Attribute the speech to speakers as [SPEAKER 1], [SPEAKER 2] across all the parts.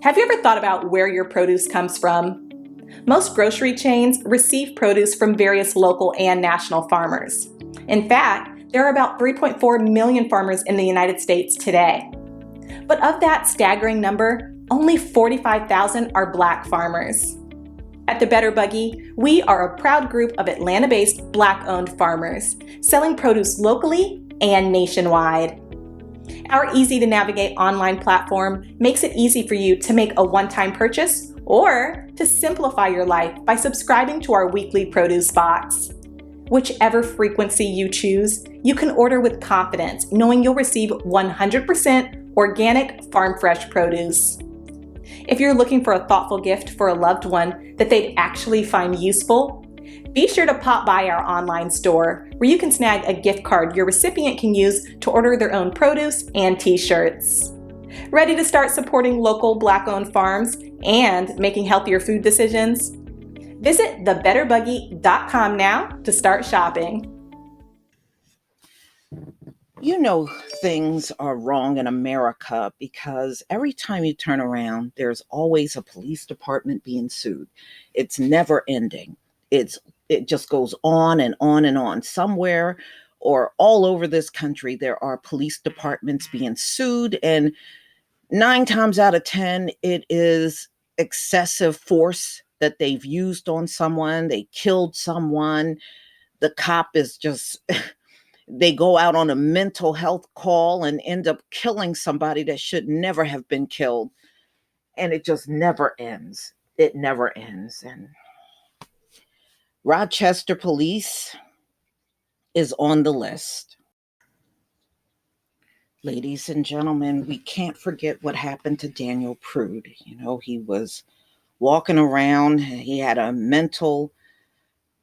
[SPEAKER 1] Have you ever thought about where your produce comes from? Most grocery chains receive produce from various local and national farmers. In fact, there are about 3.4 million farmers in the United States today. But of that staggering number, only 45,000 are Black farmers. At the Better Buggy, we are a proud group of Atlanta-based Black-owned farmers, selling produce locally and nationwide. Our easy-to-navigate online platform makes it easy for you to make a one-time purchase or to simplify your life by subscribing to our weekly produce box. Whichever frequency you choose, you can order with confidence, knowing you'll receive 100% organic farm-fresh produce. If you're looking for a thoughtful gift for a loved one that they'd actually find useful, be sure to pop by our online store where you can snag a gift card your recipient can use to order their own produce and t-shirts. Ready to start supporting local Black-owned farms and making healthier food decisions? Visit thebetterbuggy.com now to start shopping.
[SPEAKER 2] You know, things are wrong in America because every time you turn around, there's always a police department being sued. It's never ending. It just goes on and on and on. Somewhere or all over this country, there are police departments being sued, and 9 times out of 10, it is excessive force that they've used on someone. They killed someone. The cop is just they go out on a mental health call and end up killing somebody that should never have been killed. And it just never ends. It never ends. And Rochester police is on the list. Ladies and gentlemen, we can't forget what happened to Daniel Prude. You know, he was walking around. He had a mental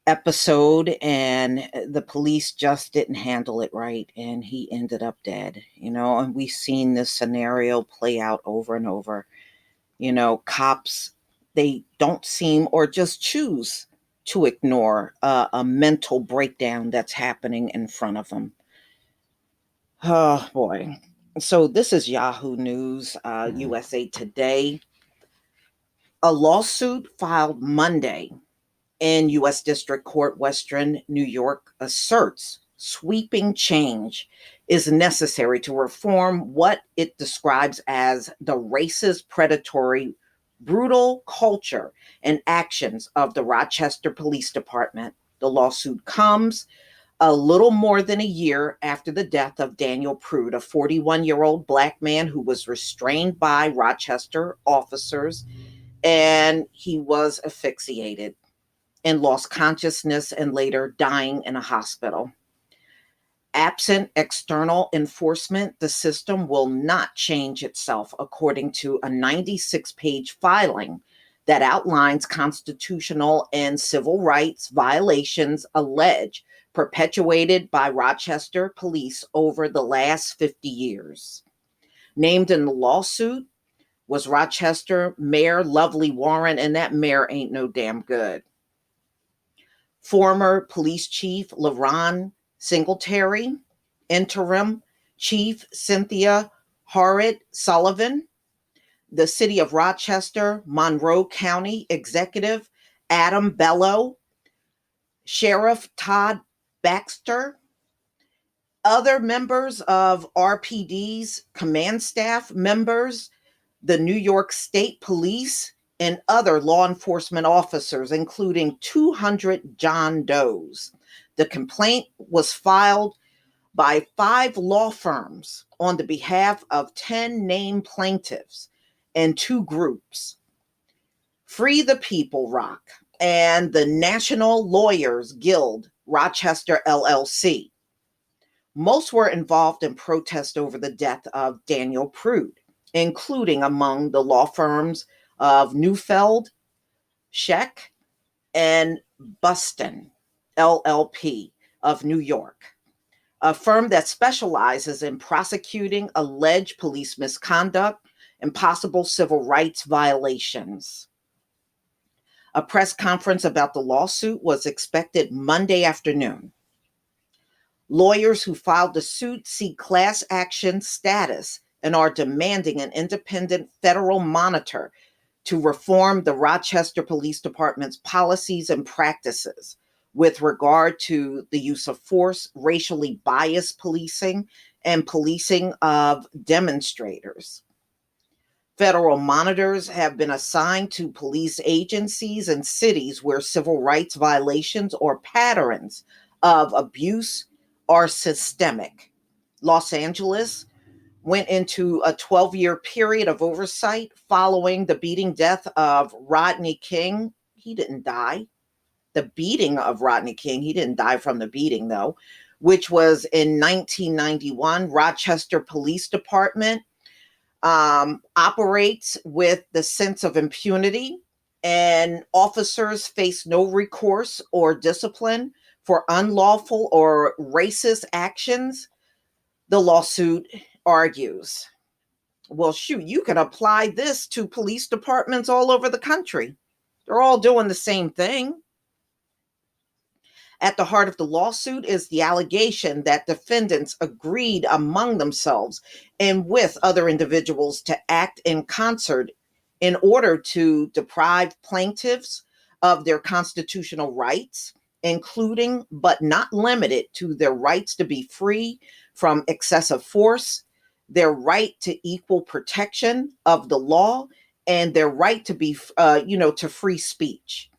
[SPEAKER 2] episode and the police just didn't handle it right, and he ended up dead. You know, and we've seen this scenario play out over and over. You know, cops, they don't seem or just choose to ignore a mental breakdown that's happening in front of them. Oh boy. So this is Yahoo News, USA Today. A lawsuit filed Monday in U.S. District Court, Western New York, asserts sweeping change is necessary to reform what it describes as the racist, predatory, brutal culture and actions of the Rochester Police Department. The lawsuit comes a little more than a year after the death of Daniel Prude, a 41-year-old Black man who was restrained by Rochester officers, and he was asphyxiated and lost consciousness and later dying in a hospital. Absent external enforcement, the system will not change itself, according to a 96-page filing that outlines constitutional and civil rights violations alleged perpetuated by Rochester police over the last 50 years. Named in the lawsuit was Rochester Mayor Lovely Warren, and that mayor ain't no damn good. Former Police Chief LaRon Singletary, Interim Chief Cynthia Harrod Sullivan, the City of Rochester, Monroe County Executive Adam Bello, Sheriff Todd Baxter, other members of RPD's command staff members, the New York State Police, and other law enforcement officers, including 200 John Does. The complaint was filed by 5 law firms on the behalf of 10 named plaintiffs and 2 groups: Free the People Rock and the National Lawyers Guild Rochester LLC. Most were involved in protest over the death of Daniel Prude, including among the law firms of Neufeld, Scheck, and Buston, LLP of New York, a firm that specializes in prosecuting alleged police misconduct and possible civil rights violations. A press conference about the lawsuit was expected Monday afternoon. Lawyers who filed the suit seek class action status and are demanding an independent federal monitor to reform the Rochester Police Department's policies and practices with regard to the use of force, racially biased policing, and policing of demonstrators. Federal monitors have been assigned to police agencies and cities where civil rights violations or patterns of abuse are systemic. Los Angeles went into a 12-year period of oversight following the beating death of Rodney King. He didn't die. The beating of Rodney King, he didn't die from the beating, though, which was in 1991. Rochester Police Department operates with the sense of impunity, and officers face no recourse or discipline for unlawful or racist actions, the lawsuit argues. Well, shoot, you can apply this to police departments all over the country. They're all doing the same thing. At the heart of the lawsuit is the allegation that defendants agreed among themselves and with other individuals to act in concert in order to deprive plaintiffs of their constitutional rights, including but not limited to their rights to be free from excessive force, their right to equal protection of the law, and their right to be, to free speech,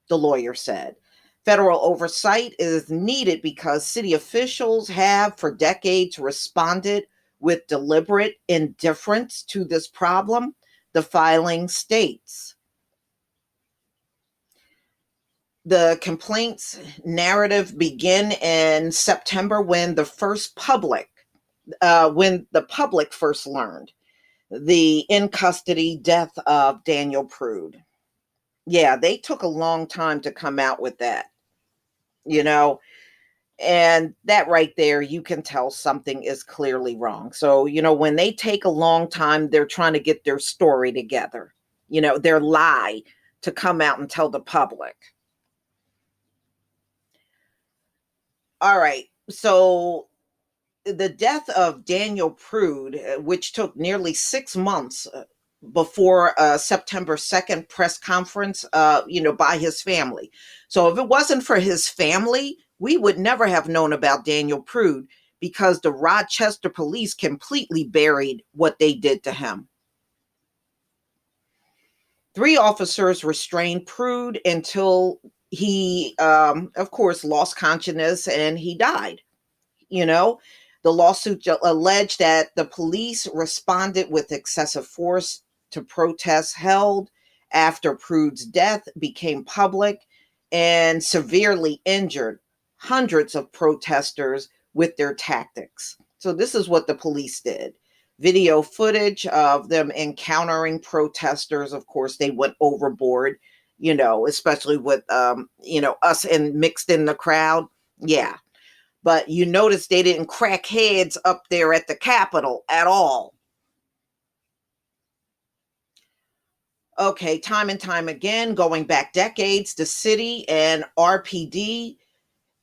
[SPEAKER 2] the lawyer said. Federal oversight is needed because city officials have for decades responded with deliberate indifference to this problem, the filing states. The complaints narrative began in September when the public first learned the in custody death of Daniel Prude. Yeah, they took a long time to come out with that, you know, and that right there, you can tell something is clearly wrong. So, when they take a long time, they're trying to get their story together, their lie to come out and tell the public. All right. So, the death of Daniel Prude, which took nearly 6 months before September 2nd press conference, by his family. So if it wasn't for his family, we would never have known about Daniel Prude because the Rochester police completely buried what they did to him. 3 officers restrained Prude until he, of course, lost consciousness and he died. You know, the lawsuit alleged that the police responded with excessive force to protests held after Prude's death became public and severely injured hundreds of protesters with their tactics. So, this is what the police did. Video footage of them encountering protesters. Of course, they went overboard, especially with, us and mixed in the crowd. Yeah, but you notice they didn't crack heads up there at the Capitol at all. Okay, time and time again, going back decades, the city and RPD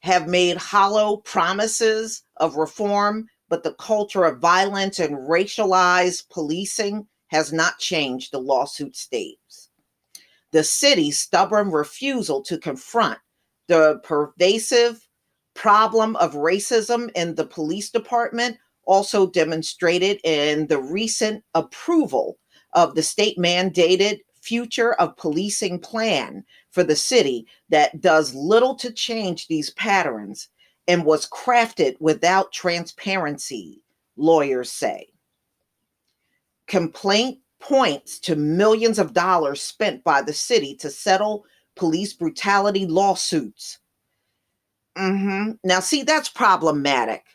[SPEAKER 2] have made hollow promises of reform, but the culture of violence and racialized policing has not changed, the lawsuit states. The city's stubborn refusal to confront the pervasive problem of racism in the police department also demonstrated in the recent approval of the state mandated future of policing plan for the city that does little to change these patterns and was crafted without transparency, lawyers say. Complaint points to millions of dollars spent by the city to settle police brutality lawsuits. Now, see, that's problematic.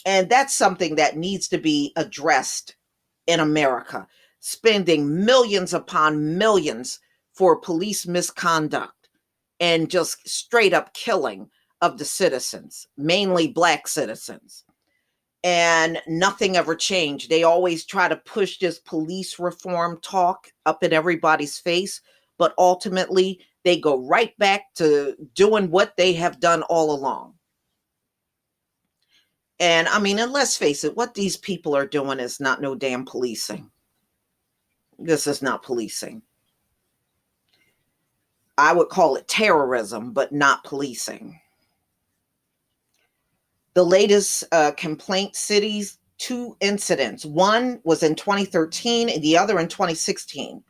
[SPEAKER 2] And that's something that needs to be addressed in America. Spending millions upon millions for police misconduct and just straight up killing of the citizens, mainly Black citizens. And nothing ever changed. They always try to push this police reform talk up in everybody's face, but ultimately they go right back to doing what they have done all along. And I mean, and let's face it, what these people are doing is not no damn policing. This is not policing. I would call it terrorism, but not policing. The latest complaint cities two incidents. One was in 2013 and the other in 2016,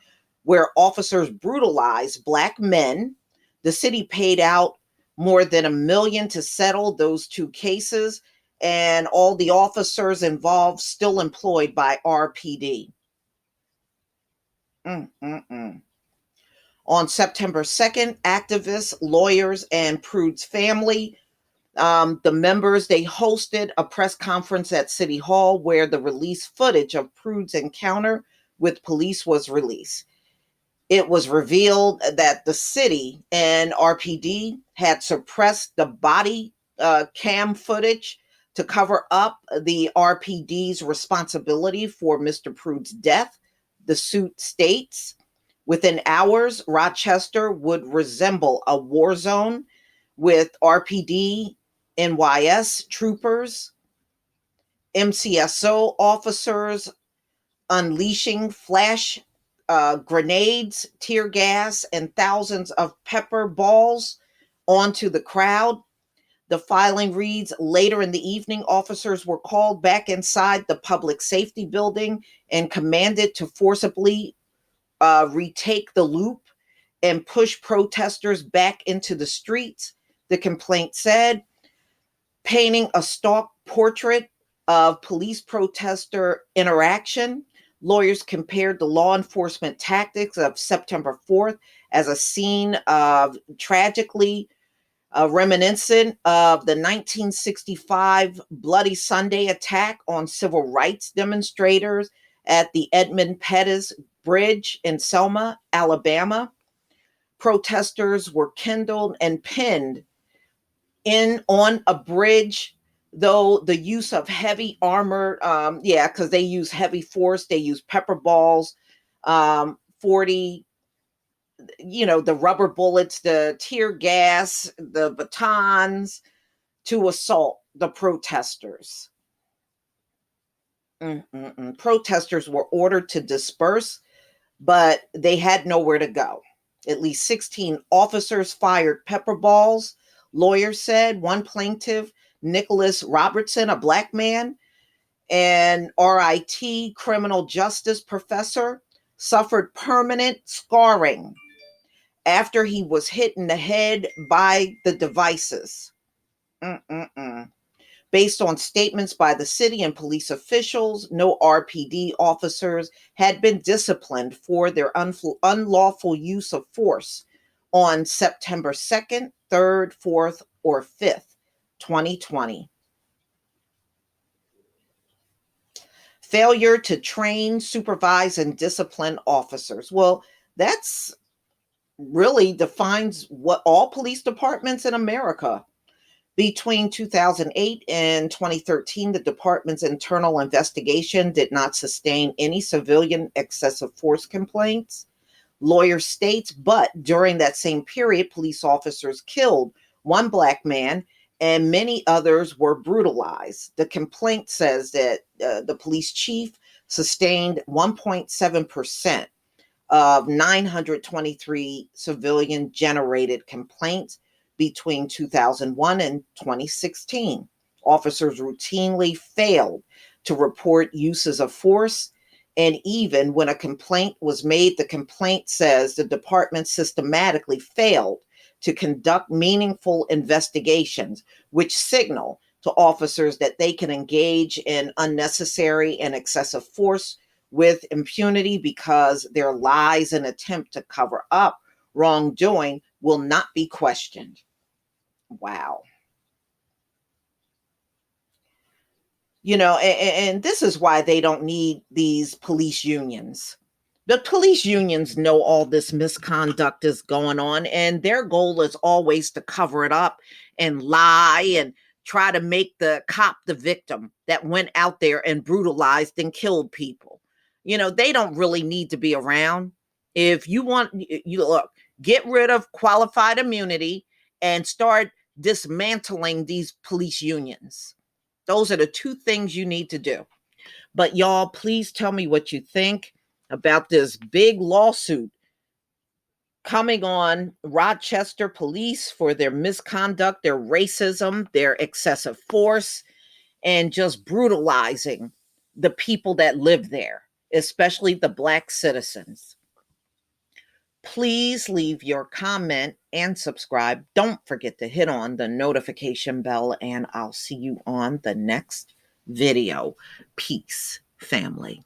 [SPEAKER 2] where officers brutalized Black men. The city paid out more than $1 million to settle those two cases, and all the officers involved still employed by RPD. Mm-mm-mm. On September 2nd, activists, lawyers, and Prude's family, the members, they hosted a press conference at City Hall where the released footage of Prude's encounter with police was released. It was revealed that the city and RPD had suppressed the body cam footage to cover up the RPD's responsibility for Mr. Prude's death. The suit states, within hours, Rochester would resemble a war zone with RPD, NYS troopers, MCSO officers unleashing flash grenades, tear gas, and thousands of pepper balls onto the crowd. The filing reads, later in the evening, officers were called back inside the public safety building and commanded to forcibly retake the loop and push protesters back into the streets. The complaint said, painting a stock portrait of police protester interaction. Lawyers compared the law enforcement tactics of September 4th as a scene of tragically reminiscent of the 1965 Bloody Sunday attack on civil rights demonstrators at the Edmund Pettus Bridge in Selma, Alabama. Protesters were kindled and pinned in on a bridge, though the use of heavy armor, yeah, because they use heavy force, they use pepper balls, 40, the rubber bullets, the tear gas, the batons to assault the protesters. Mm-mm-mm. Protesters were ordered to disperse, but they had nowhere to go. At least 16 officers fired pepper balls, lawyers said. One plaintiff, Nicholas Robertson, a Black man, an RIT criminal justice professor, suffered permanent scarring after he was hit in the head by the devices. Mm-mm-mm. Based on statements by the city and police officials, no RPD officers had been disciplined for their unlawful use of force on September 2nd, 3rd, 4th, or 5th, 2020. Failure to train, supervise, and discipline officers. Well, that's really defines what all police departments in America. Between 2008 and 2013, the department's internal investigation did not sustain any civilian excessive force complaints. Lawyer states, but during that same period, police officers killed one Black man and many others were brutalized. The complaint says that the police chief sustained 1.7% of 923 civilian generated complaints between 2001 and 2016. Officers routinely failed to report uses of force. And even when a complaint was made, the complaint says the department systematically failed to conduct meaningful investigations, which signal to officers that they can engage in unnecessary and excessive force with impunity because their lies and attempt to cover up wrongdoing will not be questioned. Wow. And this is why they don't need these police unions. The police unions know all this misconduct is going on, and their goal is always to cover it up and lie and try to make the cop the victim that went out there and brutalized and killed people. They don't really need to be around. If you want, you look, get rid of qualified immunity and start dismantling these police unions. Those are the two things you need to do. But y'all, please tell me what you think about this big lawsuit coming on Rochester police for their misconduct, their racism, their excessive force, and just brutalizing the people that live there, especially the Black citizens. Please leave your comment and subscribe. Don't forget to hit on the notification bell, and I'll see you on the next video. Peace, family.